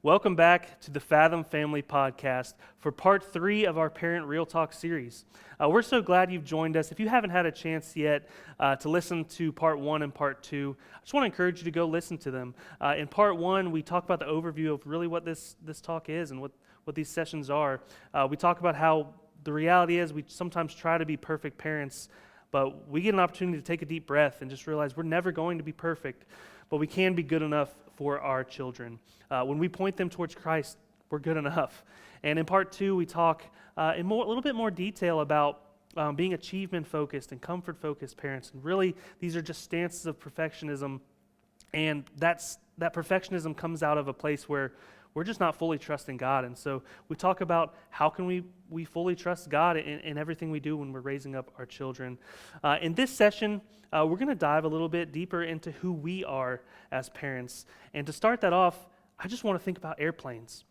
Welcome back to the Fathom Family Podcast for part 3 of our Parent Real Talk series. We're so glad you've joined us. If you haven't had a chance yet to listen to part 1 and part 2, I just want to encourage you to go listen to them. In part 1, we talk about the overview of really what this talk is and what these sessions are. We talk about how the reality is we sometimes try to be perfect parents, but we get an opportunity to take a deep breath and just realize we're never going to be perfect, but we can be good enough for our children. When we point them towards Christ, we're good enough. And in part 2, we talk in a little bit more detail about being achievement-focused and comfort-focused parents. And really, these are just stances of perfectionism. And that perfectionism comes out of a place where we're just not fully trusting God. And so we talk about how can we fully trust God in everything we do when we're raising up our children. In this session, we're going to dive a little bit deeper into who we are as parents. And to start that off, I just want to think about airplanes.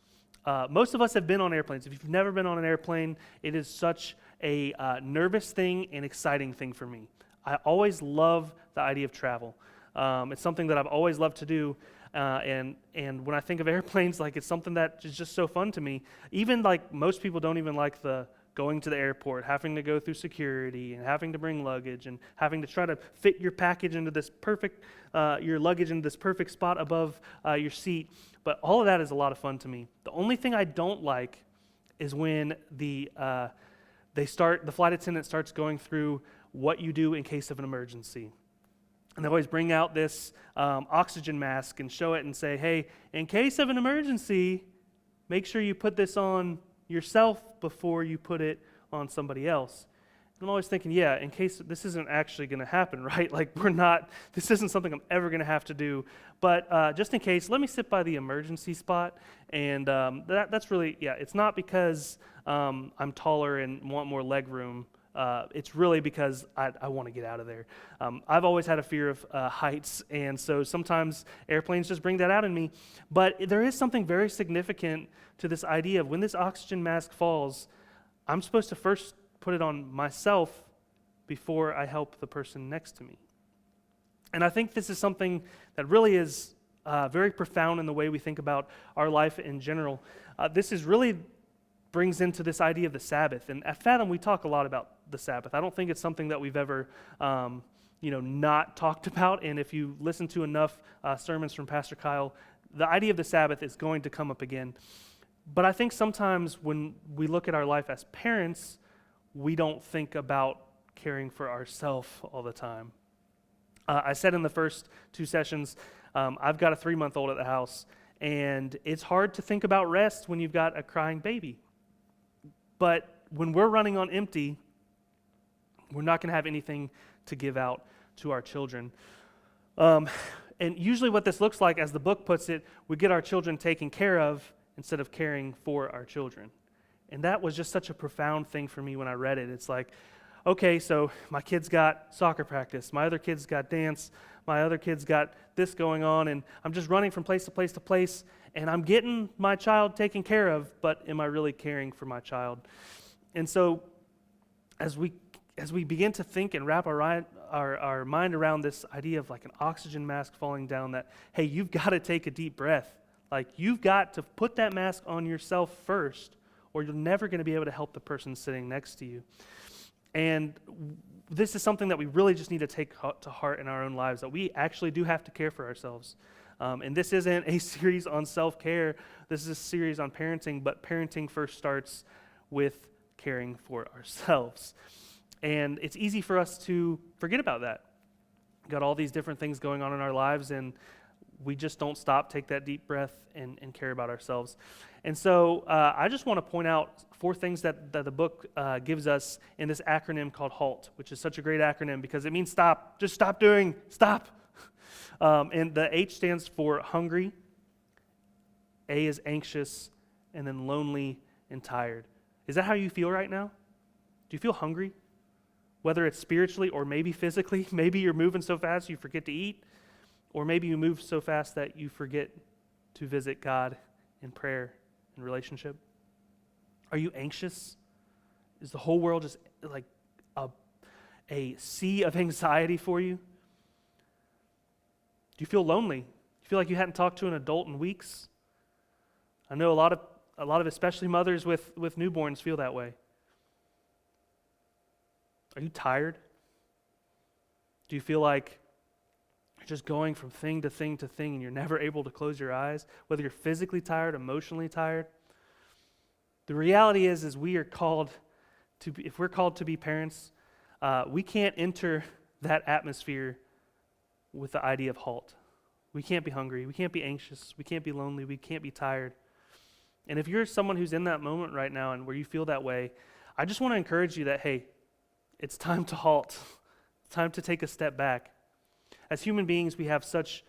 Most of us have been on airplanes. If you've never been on an airplane, it is such a nervous thing and exciting thing for me. I always love the idea of travel. It's something that I've always loved to do. And when I think of airplanes, like it's something that is just so fun to me. Even like most people don't even like the going to the airport, having to go through security and having to bring luggage and having to try to fit your package into this perfect, your luggage into this perfect spot above your seat. But all of that is a lot of fun to me. The only thing I don't like is when the flight attendant starts going through what you do in case of an emergency. And they always bring out this oxygen mask and show it and say, hey, in case of an emergency, make sure you put this on yourself before you put it on somebody else. And I'm always thinking, yeah, in case this isn't actually going to happen, right? Like this isn't something I'm ever going to have to do. But just in case, let me sit by the emergency spot. And that's really, yeah, it's not because I'm taller and want more leg room. It's really because I want to get out of there. I've always had a fear of heights, and so sometimes airplanes just bring that out in me. But there is something very significant to this idea of when this oxygen mask falls, I'm supposed to first put it on myself before I help the person next to me. And I think this is something that really is very profound in the way we think about our life in general. This is really brings into this idea of the Sabbath. And at Fathom, we talk a lot about the Sabbath. I don't think it's something that we've ever, not talked about. And if you listen to enough sermons from Pastor Kyle, the idea of the Sabbath is going to come up again. But I think sometimes when we look at our life as parents, we don't think about caring for ourselves all the time. I said in the first 2 sessions, I've got a 3-month-old at the house, and it's hard to think about rest when you've got a crying baby. But when we're running on empty, we're not going to have anything to give out to our children. And usually what this looks like, as the book puts it, we get our children taken care of instead of caring for our children. And that was just such a profound thing for me when I read it. It's like, okay, so my kid's got soccer practice, my other kid's got dance, my other kid's got this going on, and I'm just running from place to place to place, and I'm getting my child taken care of, but am I really caring for my child? And so as we begin to think and wrap our mind around this idea of like an oxygen mask falling down, that, hey, you've got to take a deep breath. Like, you've got to put that mask on yourself first, or you're never going to be able to help the person sitting next to you. And this is something that we really just need to take to heart in our own lives, that we actually do have to care for ourselves. And this isn't a series on self-care. This is a series on parenting, but parenting first starts with caring for ourselves. And it's easy for us to forget about that. We've got all these different things going on in our lives, and we just don't stop, take that deep breath, and care about ourselves. And so I just want to point out 4 things that the book gives us in this acronym called HALT, which is such a great acronym because it means stop. Just stop doing, stop. And the H stands for hungry, A is anxious, and then lonely and tired. Is that how you feel right now? Do you feel hungry? Whether it's spiritually or maybe physically, maybe you're moving so fast you forget to eat, or maybe you move so fast that you forget to visit God in prayer and relationship. Are you anxious? Is the whole world just like a sea of anxiety for you? Do you feel lonely? Do you feel like you hadn't talked to an adult in weeks? I know a lot of especially mothers with newborns feel that way. Are you tired? Do you feel like you're just going from thing to thing to thing and you're never able to close your eyes? Whether you're physically tired, emotionally tired? The reality is we are called to be, if we're called to be parents, we can't enter that atmosphere with the idea of halt. We can't be hungry. We can't be anxious. We can't be lonely. We can't be tired. And if you're someone who's in that moment right now and where you feel that way, I just want to encourage you that, hey, it's time to halt. It's time to take a step back. As human beings, we have such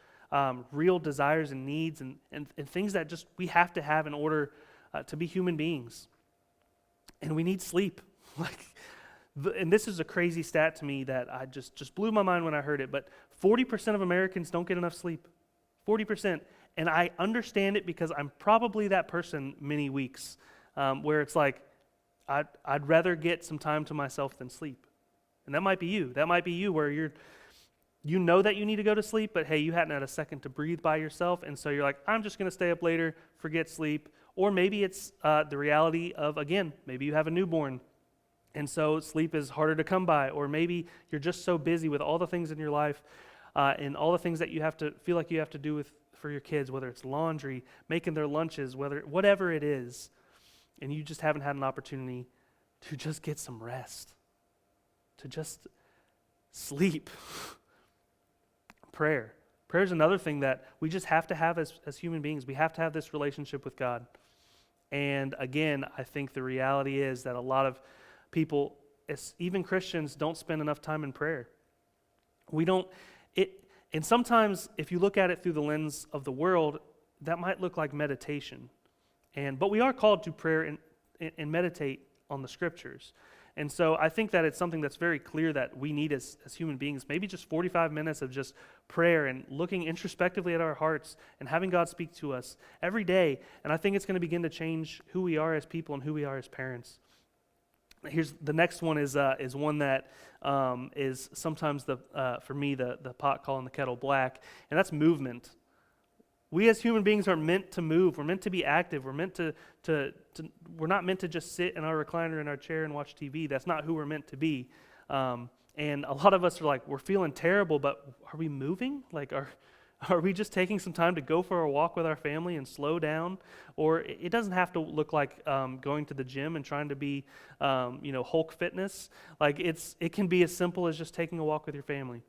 real desires and needs and things that just we have to have in order to be human beings. And we need sleep. And this is a crazy stat to me that I just blew my mind when I heard it, but 40% of Americans don't get enough sleep. 40%. And I understand it because I'm probably that person many weeks where it's like, I'd rather get some time to myself than sleep. And that might be you. That might be you where you know that you need to go to sleep, but hey, you hadn't had a second to breathe by yourself, and so you're like, I'm just going to stay up later, forget sleep. Or maybe it's the reality of, again, maybe you have a newborn, and so sleep is harder to come by. Or maybe you're just so busy with all the things in your life and all the things that you have to feel like you have to do for your kids, whether it's laundry, making their lunches, whatever it is, and you just haven't had an opportunity to just get some rest, to just sleep. Prayer is another thing that we just have to have as human beings. We have to have this relationship with God. And again, I think the reality is that a lot of people, even Christians, don't spend enough time in prayer. And sometimes if you look at it through the lens of the world, that might look like meditation. But we are called to prayer and meditate on the scriptures. And so I think that it's something that's very clear that we need as human beings, maybe just 45 minutes of just prayer and looking introspectively at our hearts and having God speak to us every day. And I think it's going to begin to change who we are as people and who we are as parents. Here's the next one is one that is sometimes for me the pot calling the kettle black, and that's movement. We as human beings are meant to move. We're meant to be active. We're meant to we're not meant to just sit in our recliner in our chair and watch TV. That's not who we're meant to be. And a lot of us are like, we're feeling terrible, but are we moving? Like, are we just taking some time to go for a walk with our family and slow down? Or it doesn't have to look like going to the gym and trying to be, Hulk fitness. Like it can be as simple as just taking a walk with your family.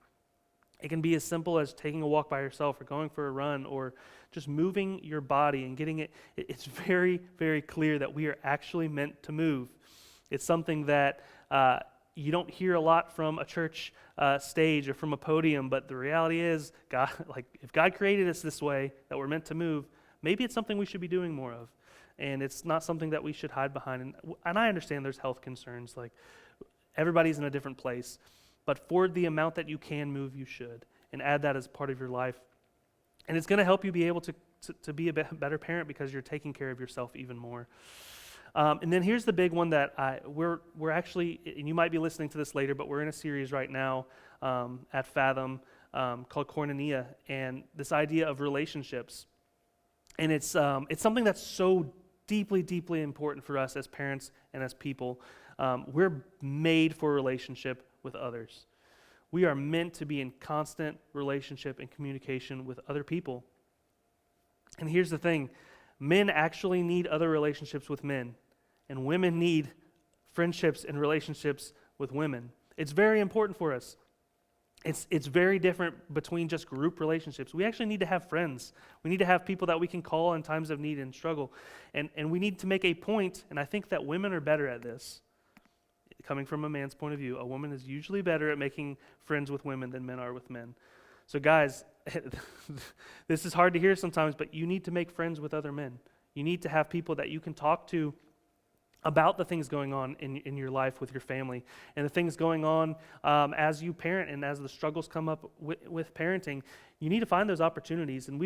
It can be as simple as taking a walk by yourself or going for a run or just moving your body and getting it. It's very, very clear that we are actually meant to move. It's something that you don't hear a lot from a church stage or from a podium, but the reality is, God, if God created us this way, that we're meant to move, maybe it's something we should be doing more of. And it's not something that we should hide behind. And I understand there's health concerns. Like, everybody's in a different place. But for the amount that you can move, you should. And add that as part of your life. And it's going to help you be able to be a better parent because you're taking care of yourself even more. And then here's the big one that we're actually, and you might be listening to this later, but we're in a series right now at Fathom called Koinonia, and this idea of relationships. And it's something that's so deeply, deeply important for us as parents and as people. We're made for relationship with others. We are meant to be in constant relationship and communication with other people. And here's the thing, men actually need other relationships with men, and women need friendships and relationships with women. It's very important for us. It's very different between just group relationships. We actually need to have friends. We need to have people that we can call in times of need and struggle. And we need to make a point, and I think that women are better at this. Coming from a man's point of view, a woman is usually better at making friends with women than men are with men. So guys, this is hard to hear sometimes, but you need to make friends with other men. You need to have people that you can talk to about the things going on in your life with your family and the things going on as you parent and as the struggles come up with parenting. You need to find those opportunities. And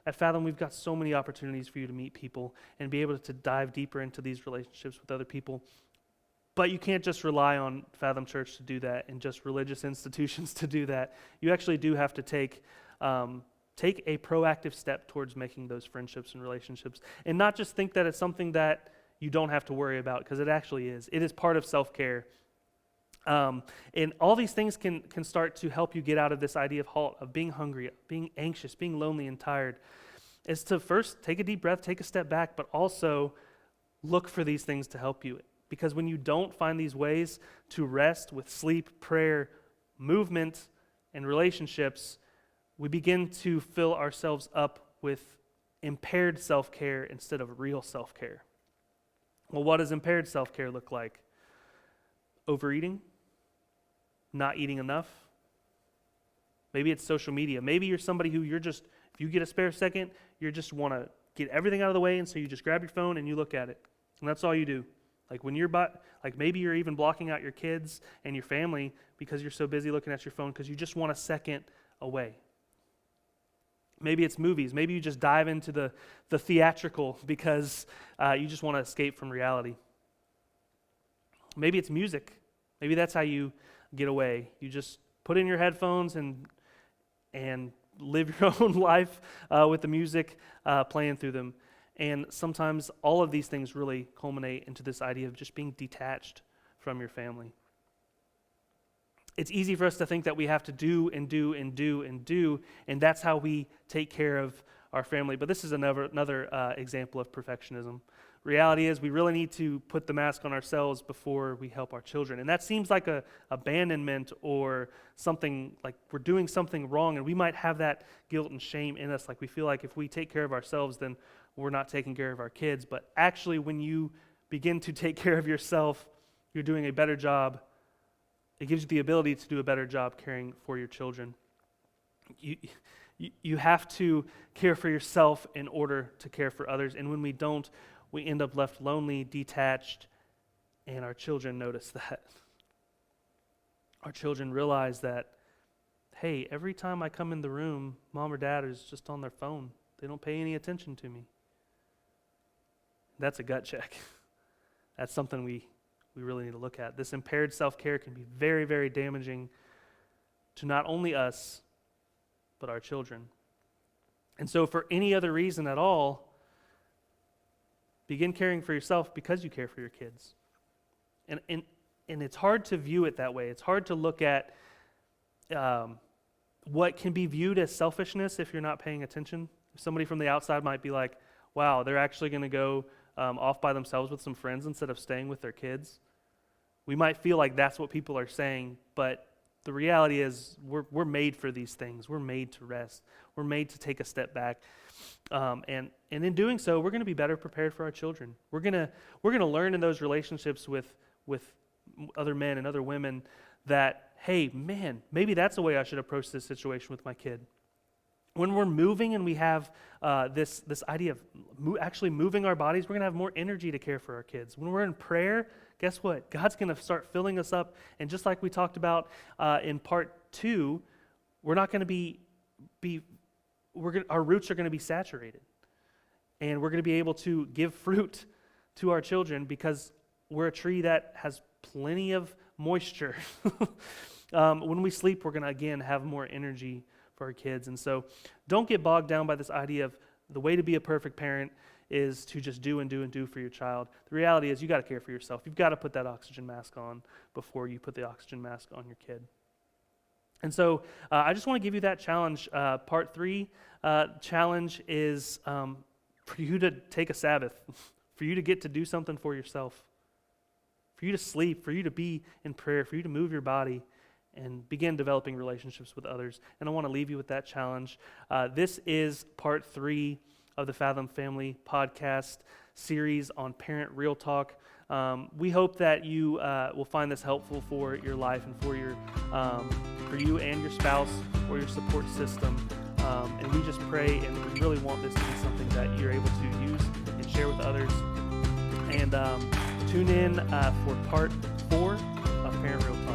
at Fathom, we've got so many opportunities for you to meet people and be able to dive deeper into these relationships with other people. But you can't just rely on Fathom Church to do that and just religious institutions to do that. You actually do have to take take a proactive step towards making those friendships and relationships, and not just think that it's something that you don't have to worry about, because it actually is. It is part of self-care. And all these things can start to help you get out of this idea of halt, of being hungry, being anxious, being lonely and tired, is to first take a deep breath, take a step back, but also look for these things to help you. Because when you don't find these ways to rest with sleep, prayer, movement, and relationships, we begin to fill ourselves up with impaired self-care instead of real self-care. Well, what does impaired self-care look like? Overeating? Not eating enough? Maybe it's social media. Maybe you're somebody who if you get a spare second, you just want to get everything out of the way, and so you just grab your phone and you look at it. And that's all you do. Like when maybe you're even blocking out your kids and your family because you're so busy looking at your phone because you just want a second away. Maybe it's movies. Maybe you just dive into the theatrical because you just want to escape from reality. Maybe it's music. Maybe that's how you get away. You just put in your headphones and live your own life with the music playing through them. And sometimes all of these things really culminate into this idea of just being detached from your family. It's easy for us to think that we have to do and do and do and do, and that's how we take care of our family. But this is another example of perfectionism. Reality is we really need to put the mask on ourselves before we help our children. And that seems like a abandonment or something like we're doing something wrong, and we might have that guilt and shame in us. Like we feel like if we take care of ourselves, then we're not taking care of our kids. But actually, when you begin to take care of yourself, you're doing a better job. It gives you the ability to do a better job caring for your children. You have to care for yourself in order to care for others. And when we don't, we end up left lonely, detached, and our children notice that. Our children realize that, hey, every time I come in the room, mom or dad is just on their phone. They don't pay any attention to me. That's a gut check. That's something we really need to look at. This impaired self-care can be very, very damaging to not only us, but our children. And so for any other reason at all, begin caring for yourself because you care for your kids. And it's hard to view it that way. It's hard to look at what can be viewed as selfishness if you're not paying attention. Somebody from the outside might be like, wow, they're actually going to go off by themselves with some friends instead of staying with their kids. We might feel like that's what people are saying, but the reality is we're made for these things. We're made to rest. We're made to take a step back. And in doing so, we're going to be better prepared for our children. We're going to learn in those relationships with other men and other women that, hey, man, maybe that's the way I should approach this situation with my kid. When we're moving and we have this idea of actually moving our bodies, we're going to have more energy to care for our kids. When we're in prayer, guess what? God's going to start filling us up. And just like we talked about in part 2, we're not going to our roots are going to be saturated. And we're going to be able to give fruit to our children because we're a tree that has plenty of moisture. When we sleep, we're going to, again, have more energy for our kids. And so don't get bogged down by this idea of the way to be a perfect parent is to just do and do and do for your child. The reality is you got to care for yourself. You've got to put that oxygen mask on before you put the oxygen mask on your kid. And so I just want to give you that challenge. Part 3 challenge is for you to take a Sabbath, for you to get to do something for yourself, for you to sleep, for you to be in prayer, for you to move your body and begin developing relationships with others. And I want to leave you with that challenge. This is part 3 of the Fathom Family podcast series on Parent Real Talk. We hope that you will find this helpful for your life and for you and your spouse or your support system. And we just pray and we really want this to be something that you're able to use and share with others. And tune in for part 4 of Parent Real Talk.